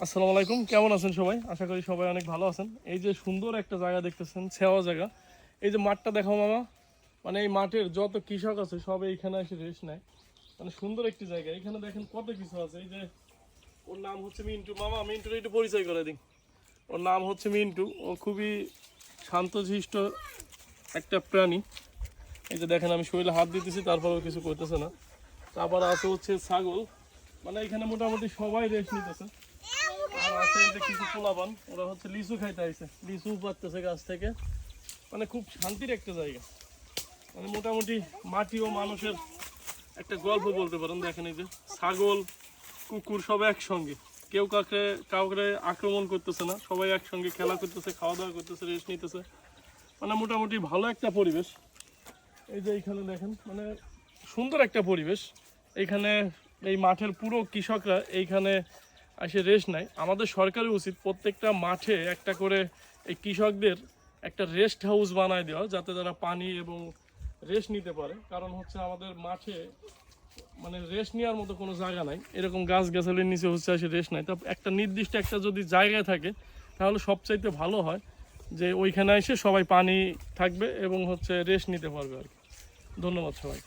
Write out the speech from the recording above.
আসসালামু আলাইকুম, কেমন আছেন সবাই? আশা করি সবাই অনেক ভালো আছেন। এই যে সুন্দর একটা জায়গা দেখতেছেন, ছেওয়া জায়গা। এই যে মাঠটা দেখো মামা, মানে এই মাঠের যত কৃষক আছে সব এইখানে এসে রেস্ট নেয়। মানে সুন্দর একটি জায়গা। এখানে দেখেন কত কিছু আছে। এই যে ওর নাম হচ্ছে মিন্টু। মামা মিন্টুর একটু পরিচয় করে দিন। ওর নাম হচ্ছে মিন্টু। ও খুবই শান্তশিষ্ট একটা প্রাণী। এই যে দেখেন আমি শরীরে হাত দিতেছি, তারপরেও কিছু করতেছে না। তারপর আছে হচ্ছে ছাগল। মানে এখানে মোটামুটি সবাই রেস্ট নিতেছে। আর আছে এই যে কিছু পোলাপান, ওরা হচ্ছে লিচু খাইতে আইছে, লিচু পাড়তেছে গাছ থেকে। মানে খুব শান্তির একটা জায়গা। মানে মোটামুটি মাটি ও মানুষের একটা গল্প বলতে পারেন। দেখেন এই যে ছাগল কুকুর সব একসঙ্গে, কেউ কাউকে আক্রমণ করতেছে না, সবাই একসঙ্গে খেলা করতেছে, খাওয়া দাওয়া করতেছে, রেস্ট নিতেছে। মানে মোটামুটি ভালো একটা পরিবেশ। এই যে এইখানে দেখেন, মানে সুন্দর একটা পরিবেশ। এইখানে এই মাঠের পুরো কৃষকরা এইখানে এসে রেস্ট নেয়। আমাদের সরকারের উচিত প্রত্যেকটা মাঠে একটা করে এই কৃষকদের একটা রেস্ট হাউস বানায় দেওয়া, যাতে তারা পানি এবং রেস্ট নিতে পারে। কারণ হচ্ছে আমাদের মাঠে মানে রেস্ট নেওয়ার মতো কোনো জায়গা নাই, এরকম গাছ গাছালির নিচে হচ্ছে এসে রেস্ট নাই। তা একটা নির্দিষ্ট একটা যদি জায়গায় থাকে তাহলে সবচাইতে ভালো হয়, যে ওইখানে এসে সবাই পানি থাকবে এবং হচ্ছে রেস্ট নিতে পারবে আর কি। ধন্যবাদ সবাই।